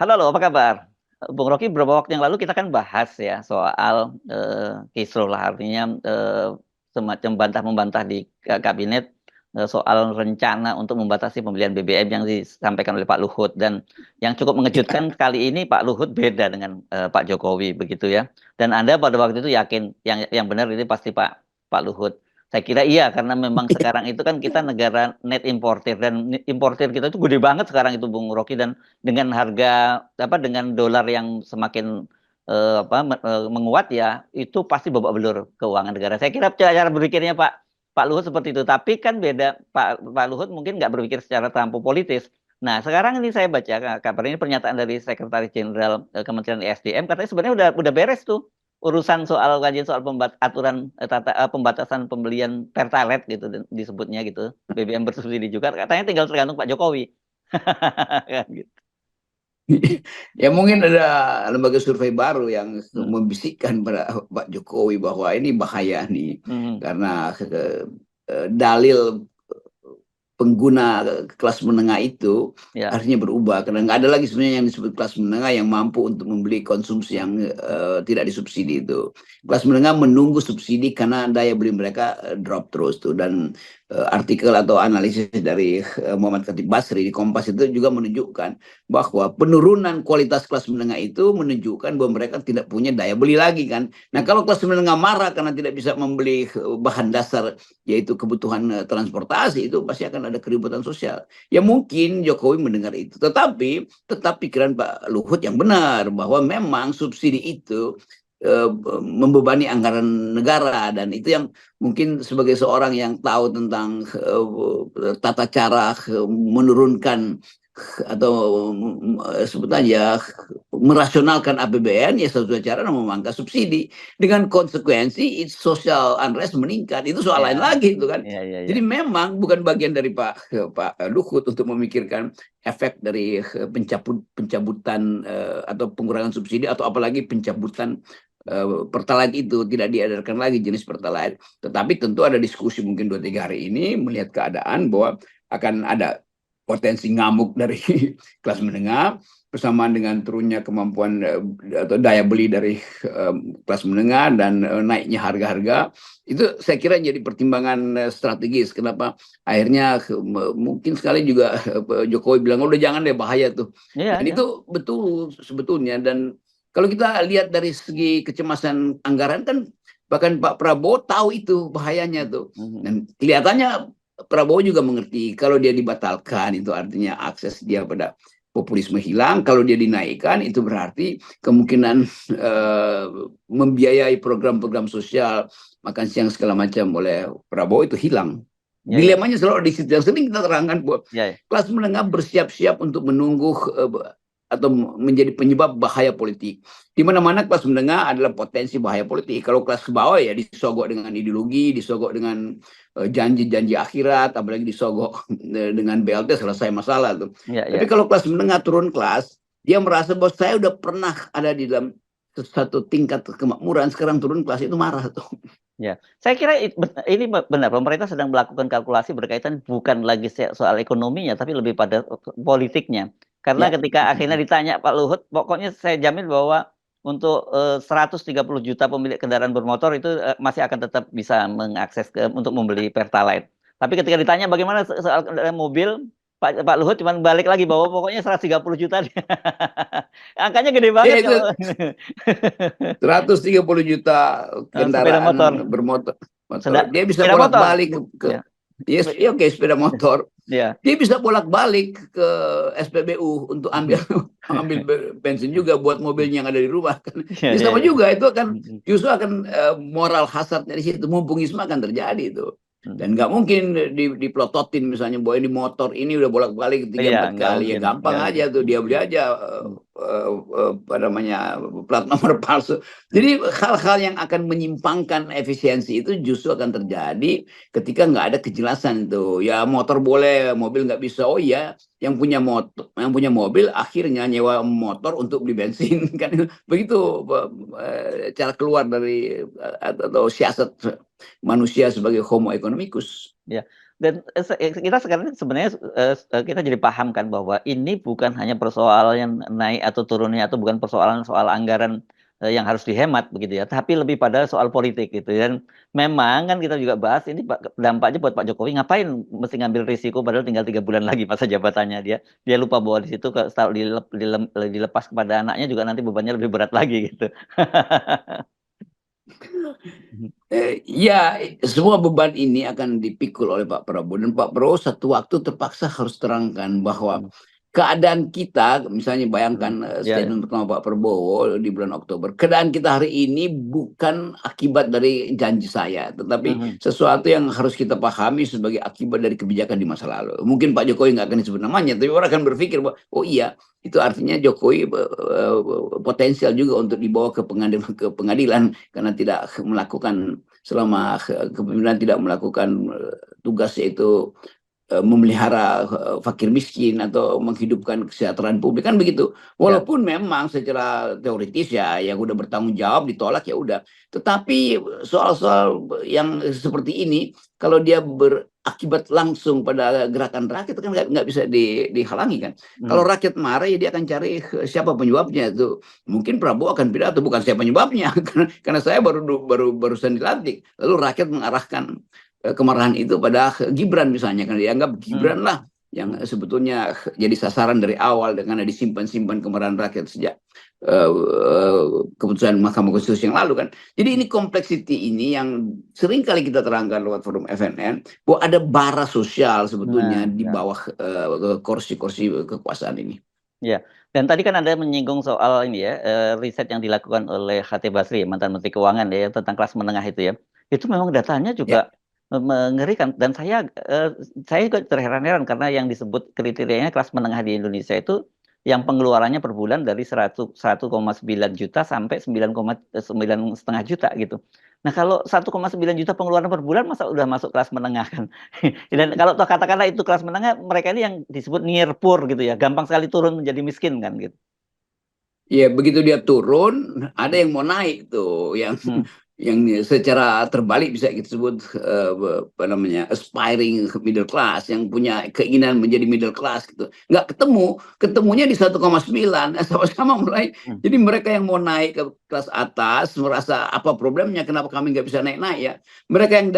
Halo, halo, apa kabar? Bung Rocky, beberapa waktu yang lalu kita kan bahas ya soal kisruh lah, artinya semacam bantah-membantah di kabinet soal rencana untuk membatasi pembelian BBM yang disampaikan oleh Pak Luhut, dan yang cukup mengejutkan kali ini Pak Luhut beda dengan Pak Jokowi begitu ya. Dan Anda pada waktu itu yakin yang benar ini pasti Pak Luhut. Saya kira iya, karena memang sekarang itu kan kita negara net importer, dan importer kita itu gede banget sekarang itu Bung Rocky, dan dengan harga dengan dolar yang semakin menguat ya, itu pasti babak belur keuangan negara. Saya kira cara berpikirnya Pak Luhut seperti itu. Tapi kan beda, Pak Luhut mungkin nggak berpikir secara terlampau politis. Nah, sekarang ini saya baca kabar ini, pernyataan dari Sekretaris Jenderal Kementerian ESDM, katanya sebenarnya udah beres tuh urusan soal kajian soal aturan pembatasan pembelian pertalite gitu disebutnya gitu, BBM bersubsidi juga, katanya tinggal tergantung Pak Jokowi. Kan gitu. Ya mungkin ada lembaga survei baru yang Hmm. membisikkan pada Pak Jokowi bahwa ini bahaya nih, Hmm. karena dalil pengguna kelas menengah itu Ya. harusnya berubah, karena nggak ada lagi sebenarnya yang disebut kelas menengah yang mampu untuk membeli konsumsi yang tidak disubsidi itu. Kelas menengah menunggu subsidi karena daya beli mereka drop terus tuh. Dan artikel atau analisis dari Muhammad Khatib Basri di Kompas itu juga menunjukkan bahwa penurunan kualitas kelas menengah itu menunjukkan bahwa mereka tidak punya daya beli lagi kan. Nah, Hmm. kalau kelas menengah marah karena tidak bisa membeli bahan dasar, yaitu kebutuhan transportasi, itu pasti akan ada keributan sosial. Ya mungkin Jokowi mendengar itu, tetapi tetap pikiran Pak Luhut yang benar bahwa memang subsidi itu membebani anggaran negara, dan itu yang mungkin sebagai seorang yang tahu tentang tata cara menurunkan atau sebut aja merasionalkan APBN, ya satu cara memangkas subsidi dengan konsekuensi social unrest meningkat. Itu soal lain Ya, lagi itu kan. ya, ya, Jadi ya. memang bukan bagian dari Pak Luhut untuk memikirkan efek dari pencabutan atau pengurangan subsidi, atau apalagi pencabutan pertalite itu tidak diedarkan lagi jenis pertalite. Tetapi tentu ada diskusi mungkin 2-3 hari ini melihat keadaan bahwa akan ada potensi ngamuk dari kelas menengah bersamaan dengan turunnya kemampuan atau daya beli dari kelas menengah, dan naiknya harga-harga. Itu saya kira jadi pertimbangan strategis kenapa akhirnya mungkin sekali juga Jokowi bilang udah jangan deh, bahaya tuh. Iya, Dan iya. itu betul sebetulnya. Dan kalau kita lihat dari segi kecemasan anggaran kan, bahkan Pak Prabowo tahu itu bahayanya tuh. Mhm. Dan kelihatannya Prabowo juga mengerti kalau dia dibatalkan itu artinya akses dia pada populisme hilang. Kalau dia dinaikkan itu berarti kemungkinan membiayai program-program sosial, makan siang segala macam oleh Prabowo itu hilang. Iya, iya. Dilemanya selalu di situ yang sering kita terangkan bahwa Iya, iya. kelas menengah bersiap-siap untuk menunggu atau menjadi penyebab bahaya politik. Di mana-mana kelas menengah adalah potensi bahaya politik. Kalau kelas ke bawah ya disogok dengan ideologi, disogok dengan janji-janji akhirat, apalagi disogok dengan BLT selesai masalah tuh. Iya, Tapi iya. kalau kelas menengah turun kelas, dia merasa bahwa saya udah pernah ada di dalam satu tingkat kemakmuran, sekarang turun kelas itu marah tuh. Ya, saya kira ini benar, pemerintah sedang melakukan kalkulasi berkaitan bukan lagi soal ekonominya, tapi lebih pada politiknya. Karena Ya, ketika akhirnya ditanya Pak Luhut, pokoknya saya jamin bahwa untuk 130 juta pemilik kendaraan bermotor itu masih akan tetap bisa mengakses untuk membeli Pertalite. Tapi ketika ditanya bagaimana soal mobil, Pak Luhut cuma balik lagi bahwa pokoknya 130 juta. Angkanya gede ya banget itu kalau 130 juta sepeda motor. kendaraan bermotor. Dia bisa Sepeda motor. bolak-balik ke Ya. yes, ya oke, sepeda motor. Ya. Dia bisa bolak-balik ke SPBU untuk ambil ambil bensin juga buat mobilnya yang ada di rumah kan. Iya, Ya iya, sama iya. juga itu akan Mhm. justru akan moral hasadnya di situ, mumpungisme akan terjadi itu. Mhm. Dan nggak mungkin diplototin misalnya bahwa ini motor ini udah bolak-balik tiga Iya, empat nggak kali, ya mungkin, gampang nggak mungkin. aja tuh dia beli aja apa namanya plat nomor palsu. Jadi hal-hal yang akan menyimpangkan efisiensi itu justru akan terjadi ketika nggak ada kejelasan itu. Ya motor boleh, mobil nggak bisa. Oh iya, yang punya mobil akhirnya nyewa motor untuk beli bensin kan, begitu cara keluar dari atau siasat manusia sebagai homo economicus. Ya. Dan kita sekarang sebenarnya kita jadi paham kan bahwa ini bukan hanya persoalan naik atau turunnya atau bukan persoalan soal anggaran yang harus dihemat begitu ya, tapi lebih pada soal politik gitu. Dan memang kan kita juga bahas ini dampaknya buat Pak Jokowi ngapain mesti ngambil risiko padahal tinggal 3 bulan lagi masa jabatannya dia lupa bahwa di situ kalau dilepas kepada anaknya juga nanti bebannya lebih berat lagi gitu. Ya, semua beban ini akan dipikul oleh Pak Prabowo, dan Pak Prabowo satu waktu terpaksa harus terangkan bahwa Hmm, keadaan kita, misalnya hmm. bayangkan Ya, ya. statement pertama Pak Prabowo di bulan Oktober, keadaan kita hari ini bukan akibat dari janji saya, tetapi Mhm. sesuatu yang harus kita pahami sebagai akibat dari kebijakan di masa lalu. Mungkin Pak Jokowi nggak akan disebut namanya, tapi orang akan berpikir bahwa, oh iya, itu artinya Jokowi potensial juga untuk dibawa ke pengadilan karena tidak melakukan, selama kepemimpinan tidak melakukan tugas, yaitu memelihara fakir miskin atau menghidupkan kesejahteraan publik, kan begitu. Ya. Walaupun memang secara teoritis ya yang udah bertanggung jawab ditolak ya udah. Tetapi soal-soal yang seperti ini kalau dia berakibat langsung pada gerakan rakyat kan nggak bisa dihalangi kan. Kalau Mhm. rakyat marah ya dia akan cari siapa penyebabnya itu. Mungkin Prabowo akan pidato bukan saya penyebabnya karena saya barusan dilantik. Lalu rakyat mengarahkan kemarahan itu pada Gibran misalnya, karena dianggap Mhm. Gibran lah yang Mhm. sebetulnya jadi sasaran dari awal dengan disimpan-simpan kemarahan rakyat sejak keputusan Mahkamah Konstitusi yang lalu kan. Jadi ini kompleksiti ini yang sering kali kita terangkan lewat forum FNN bahwa ada bara sosial sebetulnya Nah, di ya. bawah kursi-kursi kekuasaan ini. Ya, dan tadi kan Anda menyinggung soal ini ya, riset yang dilakukan oleh Khatib Basri, mantan Menteri Keuangan ya, tentang kelas menengah itu ya. Itu memang datanya Ya, juga mengerikan dan saya juga terheran-heran karena yang disebut kriterianya kelas menengah di Indonesia itu yang pengeluarannya per bulan dari 1,9 juta sampai 9,9 juta gitu. Nah, kalau 1,9 juta pengeluaran per bulan masa udah masuk kelas menengah kan? Dan kalau toh katakanlah itu kelas menengah, mereka ini yang disebut near poor gitu ya, gampang sekali turun menjadi miskin kan gitu. ya, begitu dia turun, ada yang mau naik tuh, yang Hmm. yang secara terbalik bisa kita sebut apa namanya, aspiring middle class, yang punya keinginan menjadi middle class gitu. Nggak ketemunya di 1,9, sama-sama mulai. Hmm. Jadi mereka yang mau naik ke kelas atas merasa apa problemnya, kenapa kami nggak bisa naik-naik ya. Mereka yang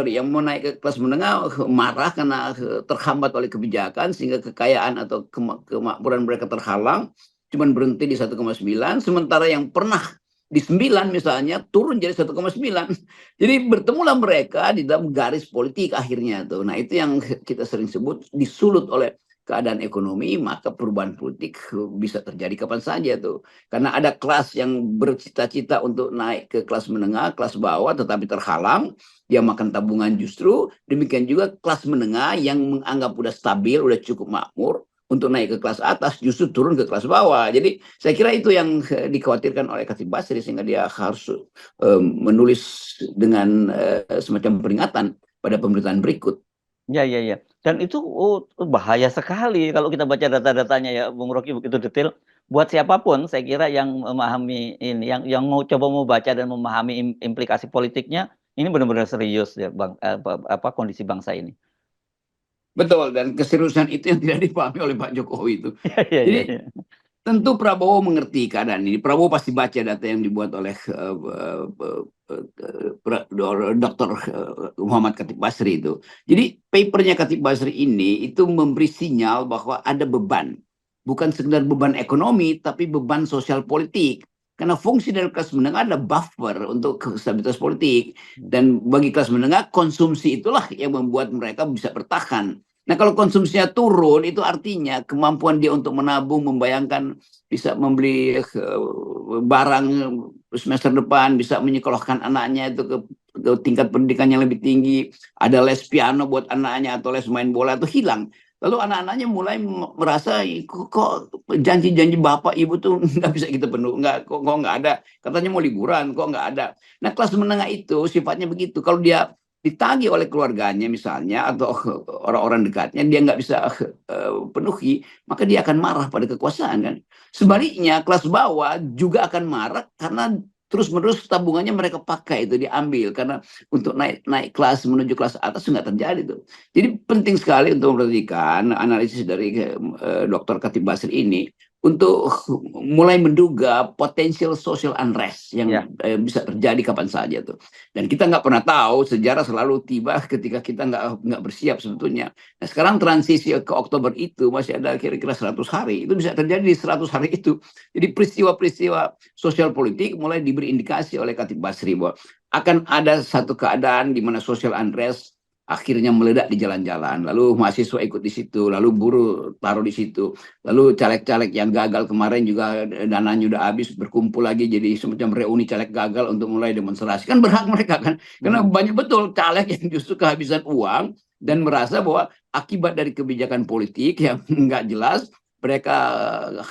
yang mau naik ke kelas menengah marah karena terhambat oleh kebijakan sehingga kekayaan atau kemakmuran mereka terhalang, cuman berhenti di 1,9, sementara yang pernah di 9 misalnya turun jadi 1,9. Jadi bertemulah mereka di dalam garis politik akhirnya tuh. Nah, itu yang kita sering sebut disulut oleh keadaan ekonomi, maka perubahan politik bisa terjadi kapan saja tuh. Karena ada kelas yang bercita-cita untuk naik ke kelas menengah, kelas bawah, tetapi terhalang, dia makan tabungan justru. Demikian juga kelas menengah yang menganggap udah stabil, udah cukup makmur, untuk naik ke kelas atas justru turun ke kelas bawah. Jadi saya kira itu yang dikhawatirkan oleh Khatib Basri, sehingga dia harus menulis dengan semacam peringatan pada pemerintahan berikut. Ya, ya, ya. Dan itu bahaya sekali kalau kita baca data-datanya ya, Bung Rocky begitu detail. Buat siapapun, saya kira yang memahami ini, yang mau coba mau baca dan memahami implikasi politiknya, ini benar-benar serius ya, Bang, apa kondisi bangsa ini. Betul, dan keseriusan itu yang tidak dipahami oleh Pak Jokowi itu. Ya, ya, Jadi ya, ya. tentu Prabowo mengerti keadaan ini. Prabowo pasti baca data yang dibuat oleh Dr. Muhammad Khatib Basri itu. Jadi papernya Khatib Basri ini itu memberi sinyal bahwa ada beban. Bukan sekedar beban ekonomi, tapi beban sosial politik. Karena fungsi dari kelas menengah adalah buffer untuk stabilitas politik. Dan bagi kelas menengah, konsumsi itulah yang membuat mereka bisa bertahan. Nah, kalau konsumsinya turun, itu artinya kemampuan dia untuk menabung, membayangkan bisa membeli barang semester depan, bisa menyekolahkan anaknya itu ke tingkat pendidikan yang lebih tinggi, ada les piano buat anaknya atau les main bola, itu hilang. Lalu anak-anaknya mulai merasa kok janji-janji bapak ibu tuh nggak bisa kita penuh, kok nggak ada. Katanya mau liburan, kok nggak ada. Nah, kelas menengah itu sifatnya begitu. Kalau dia ditagih oleh keluarganya misalnya atau orang-orang dekatnya, dia nggak bisa penuhi, maka dia akan marah pada kekuasaan kan. Hmm. Sebaliknya kelas bawah juga akan marah karena terus-menerus tabungannya mereka pakai itu diambil karena untuk naik naik kelas menuju kelas atas nggak terjadi tuh. Jadi penting sekali untuk memperhatikan analisis dari Dr. Khatib Basri ini untuk mulai menduga potensial social unrest yang Ya. bisa terjadi kapan saja tuh. Dan kita nggak pernah tahu, sejarah selalu tiba ketika kita nggak bersiap sebetulnya. Nah, sekarang transisi ke Oktober itu masih ada kira-kira 100 hari. Itu bisa terjadi di 100 hari itu. Jadi peristiwa-peristiwa sosial politik mulai diberi indikasi oleh Khatib Basri bahwa akan ada satu keadaan di mana social unrest akhirnya meledak di jalan-jalan. Lalu mahasiswa ikut di situ, lalu buruh taruh di situ. Lalu caleg-caleg yang gagal kemarin juga dananya udah habis, berkumpul lagi jadi semacam reuni caleg gagal untuk mulai demonstrasi. Kan berhak mereka kan. Karena Hmm. banyak betul caleg yang justru kehabisan uang dan merasa bahwa akibat dari kebijakan politik yang nggak jelas, mereka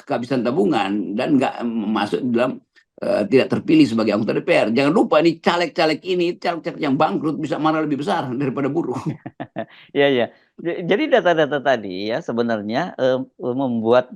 kehabisan tabungan dan nggak masuk dalam tidak terpilih sebagai anggota DPR. Jangan lupa nih caleg-caleg ini, caleg-caleg yang bangkrut bisa marah lebih besar daripada buruh. Iya, iya. Jadi data-data tadi ya sebenarnya, membuat,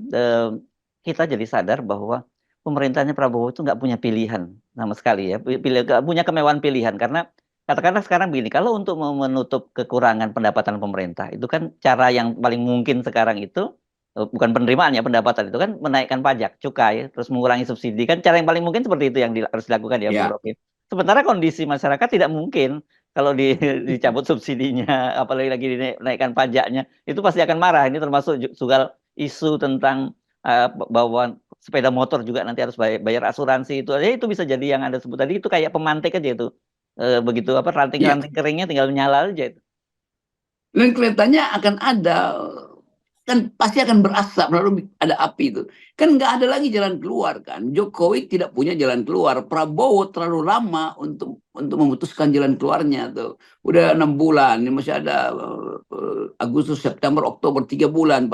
kita jadi sadar bahwa pemerintahnya Prabowo itu nggak punya pilihan sama sekali ya, nggak punya kemewahan pilihan. Karena katakanlah sekarang begini, kalau untuk menutup kekurangan pendapatan pemerintah, itu kan cara yang paling mungkin sekarang itu, bukan penerimaan ya, pendapatan itu kan menaikkan pajak, cukai, terus mengurangi subsidi, kan cara yang paling mungkin seperti itu yang harus dilakukan ya, Bung Ya, Roky. Sementara kondisi masyarakat tidak mungkin. Kalau dicabut subsidinya, apalagi lagi dinaikkan pajaknya, itu pasti akan marah. Ini termasuk juga isu tentang, bahwa sepeda motor juga nanti harus bayar asuransi itu. Ya itu bisa jadi yang Anda sebut tadi itu kayak pemantik aja itu. Begitu apa ya. ranting-ranting keringnya tinggal menyala aja itu. Dan kelihatannya akan ada, kan pasti akan berasap lalu ada api itu, kan nggak ada lagi jalan keluar kan. Jokowi tidak punya jalan keluar, Prabowo terlalu lama untuk memutuskan jalan keluarnya tuh. Udah 6 bulan, ini masih ada Agustus, September, Oktober, 3 bulan.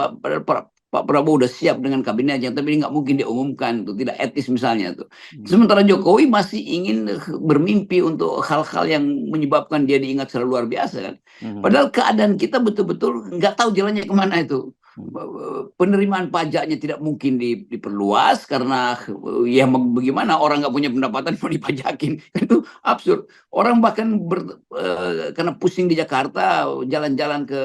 Pak Prabowo udah siap dengan kabinetnya, tapi ini nggak mungkin diumumkan tuh, tidak etis misalnya tuh. Hmm. Sementara Jokowi masih ingin bermimpi untuk hal-hal yang menyebabkan dia diingat secara luar biasa kan. Mhm. Padahal keadaan kita betul-betul nggak tahu jalannya kemana itu. Mhm. Penerimaan pajaknya tidak mungkin diperluas karena ya bagaimana orang nggak punya pendapatan mau dipajakin. Itu absurd. Orang bahkan karena pusing di Jakarta jalan-jalan ke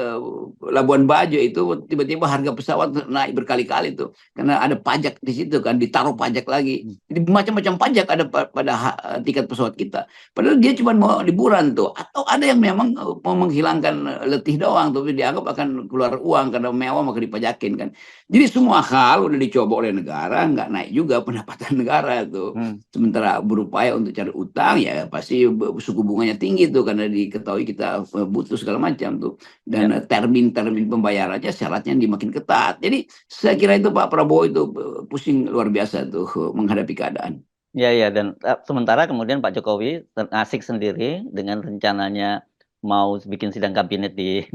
Labuan Bajo itu tiba-tiba harga pesawat naik berkali-kali tuh karena ada pajak di situ kan, ditaruh pajak lagi. Jadi macam-macam pajak ada pada tiket pesawat kita. Padahal dia cuma mau liburan tuh. Atau ada yang memang mau menghilangkan letih doang, tapi dianggap akan keluar uang karena mewah maka dipajakin kan. Jadi semua hal udah dicoba oleh negara, nggak naik juga pendapatan negara tuh. Hmm. Sementara berupaya untuk cari utang ya pasti suku bunganya tinggi tuh karena diketahui kita butuh segala macam tuh. Ya. Dan termin-termin pembayarannya syaratnya dimakin ketat. Jadi saya kira itu Pak Prabowo itu pusing luar biasa tuh menghadapi keadaan. Ya, ya, dan sementara kemudian Pak Jokowi asik sendiri dengan rencananya mau bikin sidang kabinet di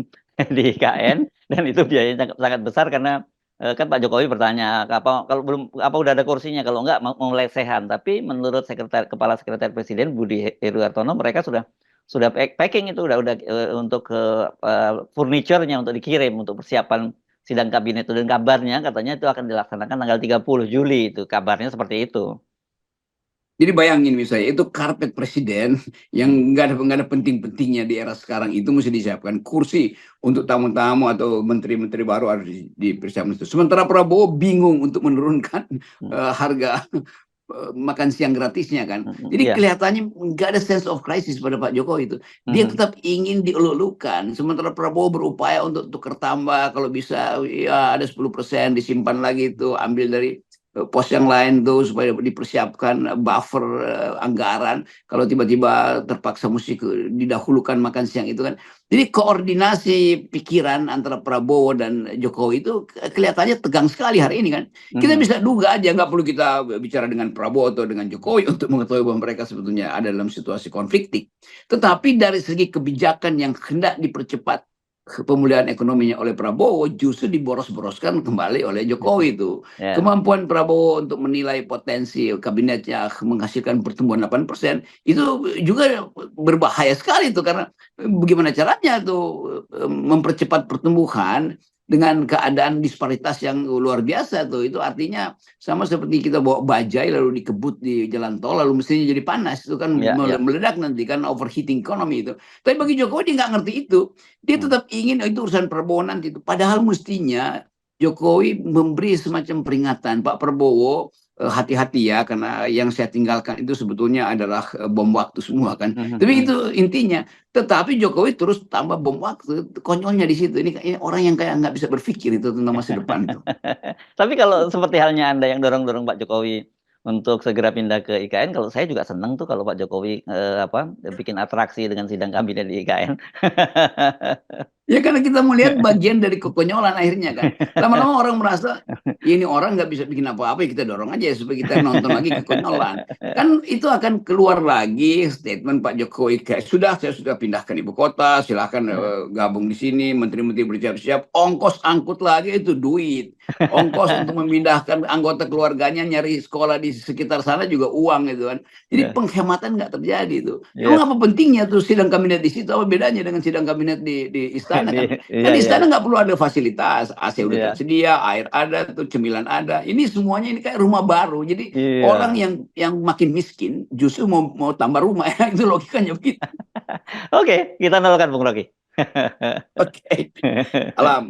di IKN, dan itu biayanya sangat sangat besar karena, kan Pak Jokowi bertanya, kalau belum apa udah ada kursinya, kalau enggak mau lesehan. Tapi menurut kepala sekretariat presiden Budi Heruartono, mereka sudah packing itu udah, untuk furniture-nya untuk dikirim untuk persiapan sidang kabinet itu, dan kabarnya katanya itu akan dilaksanakan tanggal 30 Juli itu, kabarnya seperti itu. Jadi bayangin misalnya itu karpet presiden Hmm. yang nggak ada penting-pentingnya di era sekarang itu mesti disiapkan kursi untuk tamu-tamu atau menteri-menteri baru harus dipersiapkan itu. Sementara Prabowo bingung untuk menurunkan Hmm. harga makan siang gratisnya kan. Mhm, Jadi iya. kelihatannya nggak ada sense of crisis pada Pak Jokowi itu. Dia Mhm. tetap ingin dielulukan. Sementara Prabowo berupaya untuk tukar tambah kalau bisa ya ada 10% disimpan lagi itu ambil dari pos yang lain tuh supaya dipersiapkan buffer anggaran kalau tiba-tiba terpaksa mesti didahulukan makan siang itu kan. Jadi koordinasi pikiran antara Prabowo dan Jokowi itu kelihatannya tegang sekali hari ini kan. Kita Mhm. bisa duga aja, nggak perlu kita bicara dengan Prabowo atau dengan Jokowi untuk mengetahui bahwa mereka sebetulnya ada dalam situasi konfliktik. Tetapi dari segi kebijakan yang hendak dipercepat pemulihan ekonominya oleh Prabowo justru diboros-boroskan kembali oleh Jokowi itu. Ya. Kemampuan Prabowo untuk menilai potensi kabinetnya menghasilkan pertumbuhan 8% itu juga berbahaya sekali itu karena bagaimana caranya tuh mempercepat pertumbuhan dengan keadaan disparitas yang luar biasa tuh. Itu artinya sama seperti kita bawa bajai lalu dikebut di jalan tol lalu mesinnya jadi panas, itu kan Ya, ya. meledak nanti kan, overheating economy itu. Tapi bagi Jokowi dia nggak ngerti itu. Dia Hmm. tetap ingin itu urusan Prabowo nanti itu. Padahal mestinya Jokowi memberi semacam peringatan, Pak Prabowo hati-hati ya, karena yang saya tinggalkan itu sebetulnya adalah bom waktu semua kan. Hmm, hmm, Tapi hmm. itu intinya. Tetapi Jokowi terus tambah bom waktu. Konyolnya di situ. Ini orang yang kayak nggak bisa berpikir itu tentang masa depan itu. Tapi kalau seperti halnya Anda yang dorong-dorong Pak Jokowi untuk segera pindah ke IKN, kalau saya juga senang tuh kalau Pak Jokowi bikin atraksi dengan sidang kabinet di IKN. Ya karena kita melihat bagian dari kekonyolan akhirnya kan. Lama-lama orang merasa, ya ini orang nggak bisa bikin apa-apa, ya kita dorong aja supaya kita nonton lagi kekonyolan. Kan itu akan keluar lagi statement Pak Jokowi kayak, sudah, saya sudah pindahkan ibu kota, silahkan gabung di sini, menteri-menteri bersiap-siap, ongkos angkut lagi itu duit. Ongkos untuk memindahkan anggota keluarganya nyari sekolah di sekitar sana juga uang gitu kan. Jadi Ya, penghematan nggak terjadi itu. ya. Emang apa pentingnya tuh sidang kabinet di situ? Apa bedanya dengan sidang kabinet di istana kan? Kan Iya, di iya, istana nggak perlu ada fasilitas, AC udah iya, tersedia, air ada, tuh cemilan ada. Ini semuanya ini kayak rumah baru. Jadi orang iya. yang makin miskin justru mau tambah rumah ya. Itu logikanya begitu. Oke, kita nolkan Bung Rocky. Oke, alam.